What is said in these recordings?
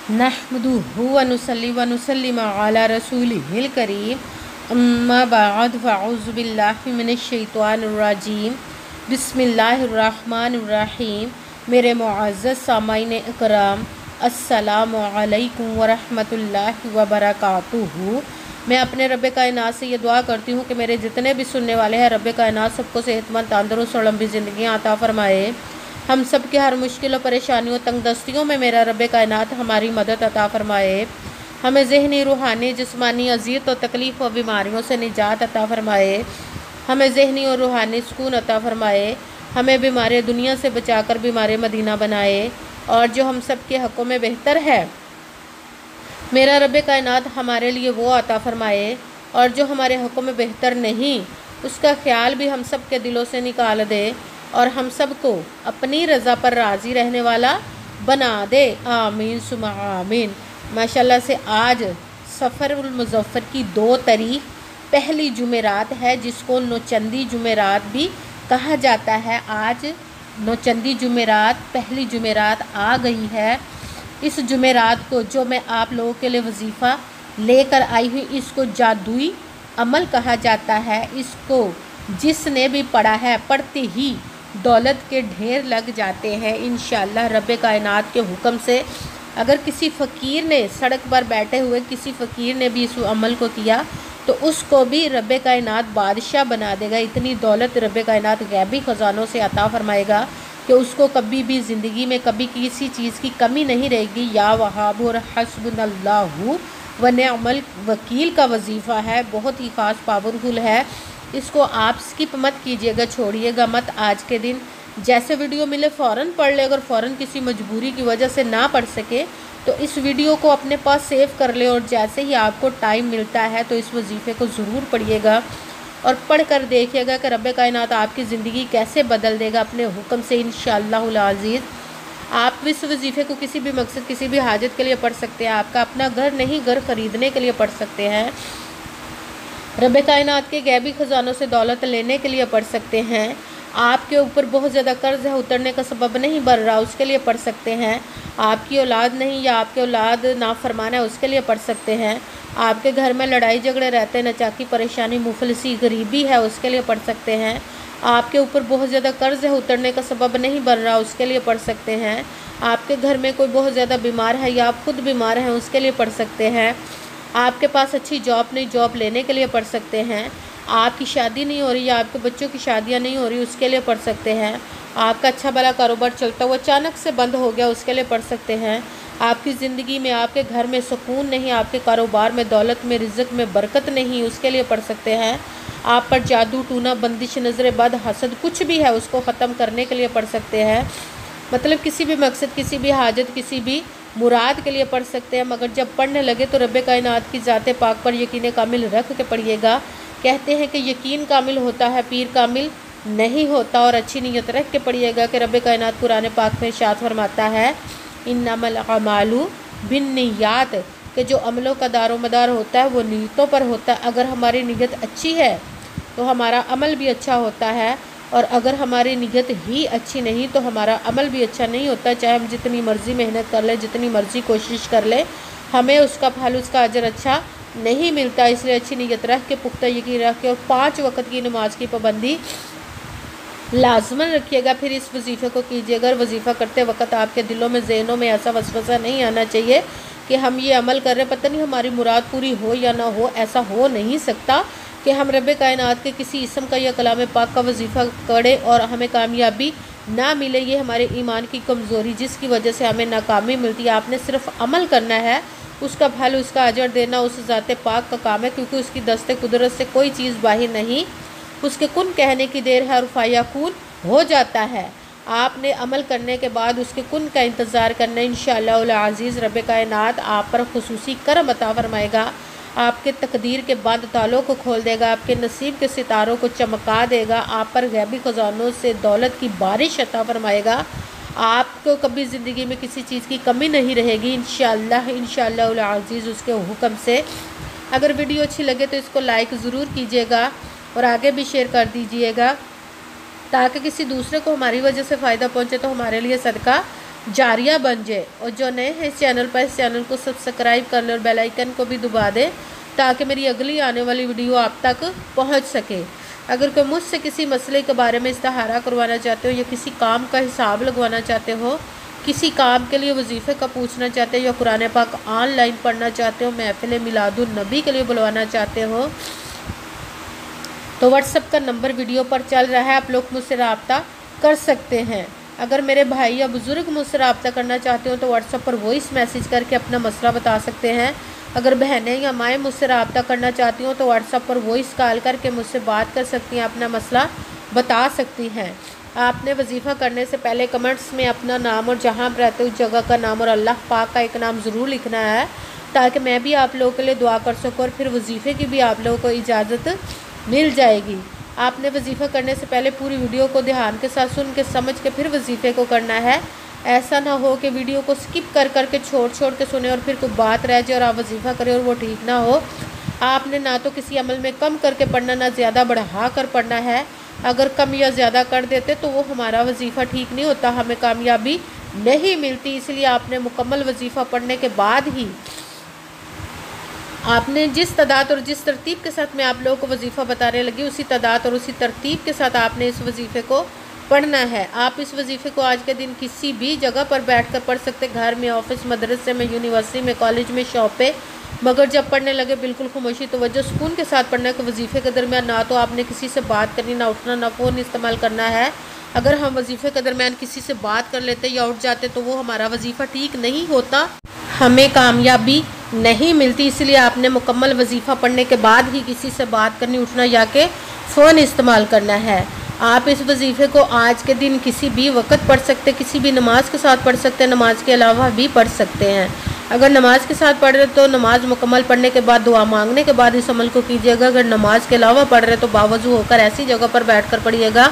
नहमदुहु व नुसल्ली व नुसल्लिम अला रसूलिहिल करीम अम्मा बाद फ़अऊज़ु बिल्लाहि मिनश शैतानिर रजीम बिस्मिल्लाहिर रहमानिर रहीम। मेरे मुअज़्ज़ज़ सामाईन इकराम, अस्सलामु अलैकुम व रहमतुल्लाहि व बरकातुहू। मैं अपने रब कायनात से ये दुआ करती हूँ कि मेरे जितने भी सुनने वाले हैं, रब कायनात सबको सेहतमंद, तंदुरुस्त और लंबी ज़िंदगी अता फ़रमाए। हम सब के हर मुश्किल और परेशानियों, तंगदस्तियों में मेरा रब कायनात हमारी मदद अता फ़रमाए। हमें ज़हनी, रूहानी, जिस्मानी अज़ियत और तकलीफ़ और बीमारियों से निजात अता फ़रमाए। हमें ज़हनी और रूहानी सुकून अता फ़रमाए। हमें बीमारी दुनिया से बचाकर बीमारी मदीना बनाए। और जो हम सब के हक़ों में बेहतर है, मेरा रब कायनात हमारे लिए वो अता फ़रमाए। और जो हमारे हक़ों में बेहतर नहीं, उसका ख़्याल भी हम सब के दिलों से निकाल दे और हम सब को अपनी रज़ा पर राज़ी रहने वाला बना दे। आमीन सुमा आमीन। माशाल्लाह से आज सफ़रुल मुज़फ़्फ़र की 2 तारीख पहली जुमेरात है, जिसको नौचंदी जुमेरात भी कहा जाता है। आज नौचंदी जुमेरात, पहली जुमेरात आ गई है। इस जुमेरात को जो मैं आप लोगों के लिए वजीफ़ा लेकर आई हुई, इसको जादुई अमल कहा जाता है। इसको जिसने भी पढ़ा है, पढ़ते ही दौलत के ढेर लग जाते हैं इंशाअल्लाह रब कायनात के हुक्म से। अगर किसी फ़कीर ने, सड़क पर बैठे हुए किसी फ़कीर ने भी इस अमल को किया तो उसको भी रब कायनात बादशाह बना देगा। इतनी दौलत रब कायनात गैबी ख़ज़ानों से अता फ़रमाएगा कि उसको कभी भी ज़िंदगी में कभी किसी चीज़ की कमी नहीं रहेगी। या वहाब और हस्बुनल्लाहु व निअमल वकील का वजीफ़ा है, बहुत ही ख़ास, पावरफुल है। इसको आप स्किप मत कीजिएगा, छोड़िएगा मत। आज के दिन जैसे वीडियो मिले फ़ौरन पढ़ ले। अगर फ़ौरन किसी मजबूरी की वजह से ना पढ़ सके तो इस वीडियो को अपने पास सेव कर ले और जैसे ही आपको टाइम मिलता है तो इस वजीफ़े को ज़रूर पढ़िएगा और पढ़ कर देखिएगा कि रब कायनात आपकी ज़िंदगी कैसे बदल देगा अपने हुक्म से इंशाअल्लाहुल अज़ीज़। आप इस वजीफ़े को किसी भी मकसद, किसी भी हाजत के लिए पढ़ सकते हैं। आपका अपना घर नहीं, घर ख़रीदने के लिए पढ़ सकते हैं। रब कायनात के गैबी ख़ज़ानों से दौलत लेने के लिए पढ़ सकते हैं। आपके ऊपर बहुत ज़्यादा कर्ज़ है, उतरने का सबब नहीं बन रहा, उसके लिए पढ़ सकते हैं। आपकी औलाद नहीं या आपके औलाद नाफरमान है, उसके लिए पढ़ सकते हैं। आपके घर में लड़ाई झगड़े रहते हैं, नचाकी, परेशानी, मुफलिसी, गरीबी है, उसके लिए पढ़ सकते हैं। आपके ऊपर बहुत ज़्यादा कर्ज़ है, उतरने का सबब नहीं बन रहा, उसके लिए पढ़ सकते हैं। आपके घर में कोई बहुत ज़्यादा बीमार है या आप खुद बीमार हैं, उसके लिए पढ़ सकते हैं। आपके पास अच्छी जॉब नहीं, जॉब लेने के लिए पढ़ सकते हैं। आपकी शादी नहीं हो रही या आपके बच्चों की शादियां नहीं हो रही, उसके लिए पढ़ सकते हैं। आपका अच्छा भला कारोबार चलता हुआ अचानक से बंद हो गया, उसके लिए पढ़ सकते हैं। आपकी ज़िंदगी में, आपके घर में सुकून नहीं, आपके कारोबार में, दौलत में, रिज़्क़ में बरकत नहीं, उसके लिए पढ़ सकते हैं। आप पर जादू, टूना, बंदिश, नज़र बद, हसद कुछ भी है, उसको ख़त्म करने के लिए पढ़ सकते हैं। मतलब किसी भी मकसद, किसी भी हाजत, किसी भी मुराद के लिए पढ़ सकते हैं। मगर जब पढ़ने लगे तो रब कायनात की ज़ात पाक पर यकीन कामिल रख के पढ़िएगा। कहते हैं कि यकीन कामिल होता है, पीर कामिल नहीं होता। और अच्छी नीयत रख के पढ़िएगा कि रब कायनात कुरान पाक में इरशाद फरमाता है, इन्नमल अमालु बिन्नियात, कि जो अमलों का दारोमदार होता है वो नीयतों पर होता है। अगर हमारी नीयत अच्छी है तो हमारा अमल भी अच्छा होता है, और अगर हमारी नीयत ही अच्छी नहीं तो हमारा अमल भी अच्छा नहीं होता। चाहे हम जितनी मर्ज़ी मेहनत कर लें, जितनी मर्ज़ी कोशिश कर लें, हमें उसका फल, उसका अजर अच्छा नहीं मिलता। इसलिए अच्छी नीयत रख के, पुख्ता यकीन रख के और 5 वक्त की नमाज की पाबंदी लाजमन रखिएगा। फिर इस वजीफ़े को कीजिएगा। और वजीफ़ा करते वक्त आपके दिलों में, ज़हनों में ऐसा वसवसा नहीं आना चाहिए कि हम ये अमल कर रहे हैं, पता नहीं हमारी मुराद पूरी हो या ना हो। ऐसा हो नहीं सकता कि हम रब कायनात के किसी इसम का या कलाम पाक का वजीफ़ा करें और हमें कामयाबी ना मिले। ये हमारे ईमान की कमज़ोरी, जिसकी वजह से हमें नाकामी मिलती है। आपने सिर्फ अमल करना है, उसका फल, उसका अजर देना उस ज़ात पाक का काम है, क्योंकि उसकी दस्ते कुदरत से कोई चीज़ बाहिर नहीं। उसके कुन कहने की देर है और फ़याकून हो जाता है। आपने अमल करने के बाद उसके कुन का इंतज़ार करना। इंशाअल्लाह अज़ीज़ रब कायनात आप पर खुसूसी करम अता फ़रमाएगा। आपके तकदीर के बंद तालों को खोल देगा, आपके नसीब के सितारों को चमका देगा। आप पर गैबी ख़ज़ानों से दौलत की बारिश अता फ़रमाएगा। आपको कभी ज़िंदगी में किसी चीज़ की कमी नहीं रहेगी इंशाअल्लाह अज़ीज़ उसके हुक्म से। अगर वीडियो अच्छी लगे तो इसको लाइक ज़रूर कीजिएगा और आगे भी शेयर कर दीजिएगा, ताकि किसी दूसरे को हमारी वजह से फ़ायदा पहुँचे तो हमारे लिए सदका जारिया बन जाए। और जो नए हैं इस चैनल पर, इस चैनल को सब्सक्राइब कर लें और बेल आइकन को भी दबा दें ताकि मेरी अगली आने वाली वीडियो आप तक पहुंच सके। अगर कोई मुझसे किसी मसले के बारे में इस्तिहारा करवाना चाहते हो या किसी काम का हिसाब लगवाना चाहते हो, किसी काम के लिए वजीफ़े का पूछना चाहते हो या कुरान पाक ऑनलाइन पढ़ना चाहते हो, महफिल मिलादुन नबी के लिए बुलवाना चाहते हो, तो व्हाट्सएप का नंबर वीडियो पर चल रहा है, आप लोग मुझसे रब्ता कर सकते हैं। अगर मेरे भाई या बुज़ुर्ग मुझसे रब्ता करना चाहते हो तो व्हाट्सएप पर वॉइस मैसेज करके अपना मसला बता सकते हैं। अगर बहनें या माएँ मुझसे रब्ता करना चाहती हो तो व्हाट्सएप पर वॉइस कॉल करके मुझसे बात कर सकती हैं, अपना मसला बता सकती हैं। आपने वजीफ़ा करने से पहले कमेंट्स में अपना नाम और जहाँ आप रहते हो उस जगह का नाम और अल्लाह पाक का एक नाम ज़रूर लिखना है ताकि मैं भी आप लोगों के लिए दुआ कर सकूँ और फिर वजीफ़े की भी आप लोगों को इजाज़त मिल जाएगी। आपने वजीफ़ा करने से पहले पूरी वीडियो को ध्यान के साथ सुन के समझ के फिर वजीफ़े को करना है। ऐसा ना हो कि वीडियो को स्किप कर के छोड़ के सुने और फिर कोई बात रह जाए और आप वजीफ़ा करें और वो ठीक ना हो। आपने ना तो किसी अमल में कम करके पढ़ना, ना ज़्यादा बढ़ा कर पढ़ना है। अगर कम या ज़्यादा कर देते तो वो हमारा वजीफ़ा ठीक नहीं होता, हमें कामयाबी नहीं मिलती। इसलिए आपने मुकम्मल वजीफ़ा पढ़ने के बाद ही आपने जिस तादाद और जिस तरतीब के साथ मैं आप लोगों को वजीफ़ा बताने लगी उसी तादाद और उसी तरतीब के साथ आपने इस वजीफ़े को पढ़ना है। आप इस वजीफ़े को आज के दिन किसी भी जगह पर बैठकर पढ़ सकते, घर में, ऑफिस, मदरसे में, यूनिवर्सिटी में, कॉलेज में, शॉप पे, मगर जब पढ़ने लगे बिल्कुल खामोशी तवज्जो सुकून के साथ पढ़ना है कि वजीफ़े के दरमियान ना तो आपने किसी से बात करनी, ना उठना, ना फ़ोन इस्तेमाल करना है। अगर हम वजीफ़े के दरमियान किसी से बात कर लेते या उठ जाते तो वो हमारा वजीफ़ा ठीक नहीं होता, हमें कामयाबी नहीं मिलती। इसलिए आपने मुकम्मल वजीफ़ा पढ़ने के बाद ही किसी से बात करनी, उठना या के फ़ोन इस्तेमाल करना है। आप इस वजीफ़े को आज के दिन किसी भी वक्त पढ़ सकते, किसी भी नमाज के साथ पढ़ सकते हैं, नमाज के अलावा भी पढ़ सकते हैं। अगर नमाज के साथ पढ़ रहे तो नमाज मुकम्मल पढ़ने के बाद दुआ मांगने के बाद इस अमल को कीजिएगा। अगर नमाज के अलावा पढ़ रहे तो बावजू होकर ऐसी जगह पर बैठ कर पढ़िएगा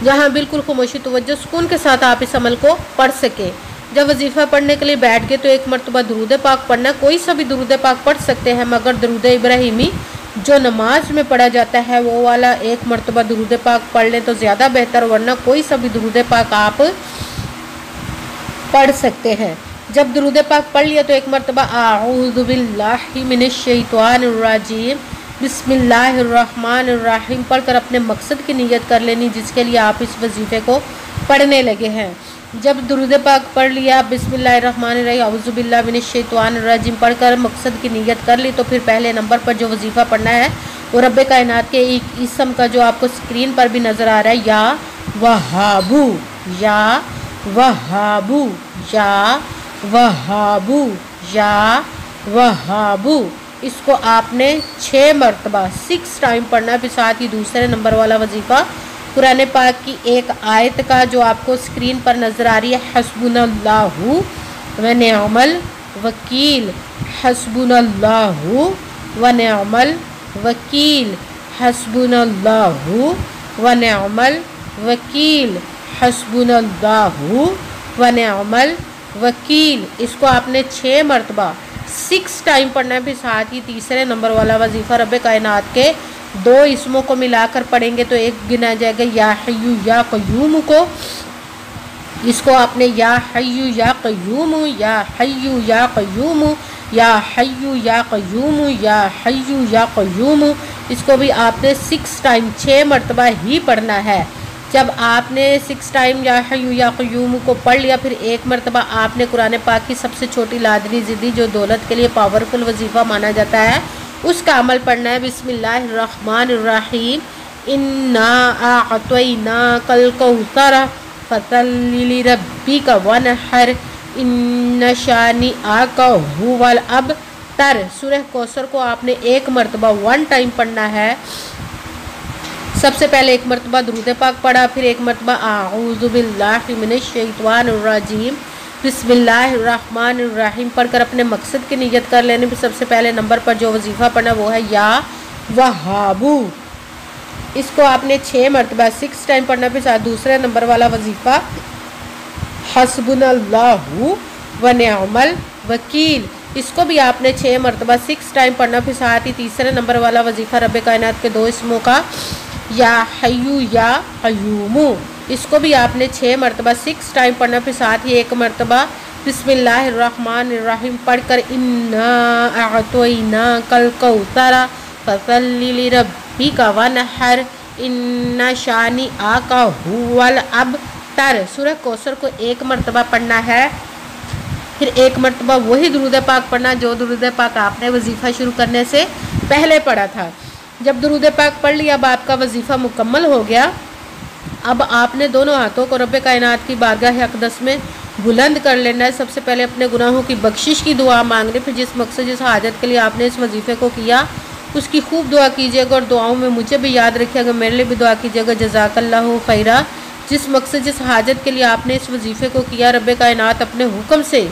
जहाँ बिल्कुल खामोशी तवज्जो सुकून के साथ आप इस अमल को पढ़ सकें। जब वजीफ़ा पढ़ने के लिए बैठ गए तो एक मरतबा दुरूद पाक पढ़ना, कोई सा भी दुरूद पाक पढ़ सकते हैं मगर दुरूद इब्राहिमी जो नमाज में पढ़ा जाता है वो वाला एक मरतबा दुरूद पाक पढ़ लें तो ज़्यादा बेहतर, वरना कोई सा भी दुरूद पाक आप पढ़ सकते हैं। जब दुरूद पाक पढ़ लिया तो एक मरतबा आऊज़ु बिल्लाहि मिनश शैतानिर रजीम बिस्मिल्लाहिर्रहमानिर्रहीम पढ़कर अपने मकसद की नीयत कर लेनी जिसके लिए आप इस वजीफ़े को पढ़ने लगे हैं। जब दुरूद पाक पढ़ लिया, बिस्मिल्लाहिर्रहमानिर्रहीम औज़ु बिल्लाहि मिनश शैतानिर रजीम पढ़कर मकसद की नीयत कर ली, तो फिर पहले नंबर पर जो वजीफ़ा पढ़ना है वो रब्बे कायनात के एक इसम का जो आपको स्क्रीन पर भी नज़र आ रहा है, या वहाबू, या वहाबू, या वहाबू, या वहाबू, इसको आपने 6 मरतबा 6 टाइम पढ़ना। फिर साथ ही दूसरे नंबर वाला वजीफ़ा कुरान पाक की एक आयत का जो आपको स्क्रीन पर नज़र आ रही है, हस्बुनल्लाहु व निअमल वकील, हस्बुनल्लाहु व निअमल वकील, हस्बुनल्लाहु व निअमल वकील, हस्बुनल्लाहु व निअमल वकील, इसको आपने 6 मरतबा 6 टाइम पढ़ना है। फिर साथ ही तीसरे नंबर वाला वजीफ़ा रब्बे कायनात के 2 इसमों को मिलाकर पढ़ेंगे तो एक गिना जाएगा या हय्यु या क़य्यूम को, इसको आपने या हय्यु या क़य्यूम, या हय्यु या क़य्यूम, या हय्यु या क़य्यूम, या हय्यु या क़य्यूम, इसको भी आपने 6 टाइम 6 मरतबा ही पढ़ना है। जब आपने 6 टाइम या हय्यु या क़य्यूम को पढ़ लिया फिर एक मरतबा आपने कुरान पाक की सबसे छोटी लादरी ज़िदी जो दौलत के लिए पावरफुल वजीफ़ा माना जाता है उसका अमल पढ़ना है। बिस्मिल्लाहिर्रहमानिर्रहीम इन्ना आअतैना कल कौसर फसल्लि लिरब्बिका वनहर इन्ना शानिअका हुवल अबतर। सूरह कौसर को आपने एक मरतबा 1 टाइम पढ़ना है। सबसे पहले एक मरतबा दुरूद पाक पढ़ा, फिर एक मरतबा आऊज़ु बिल्लाहि मिनश शैतानिर रजीम बिस्मिल्लाहिर्रहमानिर्रहीम पढ़कर अपने मकसद की नीयत कर लेने। फिर सबसे पहले नंबर पर जो वजीफ़ा पढ़ना वो है या वहाबू, इसको आपने 6 मरतबा 6 टाइम पढ़ना। फिर साथ दूसरे नंबर वाला वजीफ़ा हस्बुनल्लाहु व निअमल वकील, इसको भी आपने 6 मरतबा 6 टाइम पढ़ना। फिर साथ ही तीसरे नंबर वाला वजीफ़ा रब्बे कायनात के 2 इसमों का या हय्यु या क़य्यूम, इसको भी आपने 6 मरतबा 6 टाइम पढ़ना, फिर साथ ही 1 मरतबा बिस्मिल्लाहिर्रहमानिर्रहीम पढ़कर इन्ना अअतोइना कल कौसरा फसल्लि लिरब्बिका वनहर इन्ना शानी आका हुवल अबतर। सूरह कौसर को 1 मरतबा पढ़ना है, फिर 1 मरतबा वही दुरूद पाक पढ़ना जो दुरूद पाक आपने वजीफ़ा शुरू करने से पहले पढ़ा था। जब दुरूद पाक पढ़ लिया, अब आपका वजीफ़ा मुकम्मल हो गया। अब आपने दोनों हाथों को रब्बे कायनात की बारगाह अक़दस में बुलंद कर लेना है। सबसे पहले अपने गुनाहों की बख्शिश की दुआ मांगनी, फिर जिस मकसद जिस हाजत के लिए आपने इस वजीफ़े को किया उसकी खूब दुआ कीजिएगा, और दुआओं में मुझे भी याद रखिएगा, मेरे लिए भी दुआ कीजिएगा। जज़ाकल्लाहु खैरा। जिस मकसद जिस हाजत के लिए आपने इस वजीफ़े को किया, रब्बे कायनात अपने हुक्म से,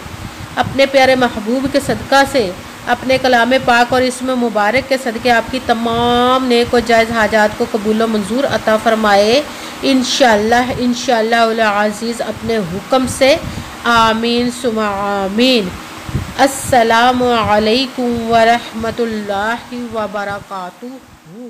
अपने प्यारे महबूब के सदका से, अपने कलाम पाक और इसमें मुबारक के सदके आपकी तमाम नेक और जायज़ हाजात को कबूल मंजूर अता फ़रमाए इंशाअल्लाह इंशाअल्लाह अज़ीज़ अपने हुक्म से। आमीन सुमा आमीन। अस्सलामु अलैकुम व रहमतुल्लाहि व बरकातुहू।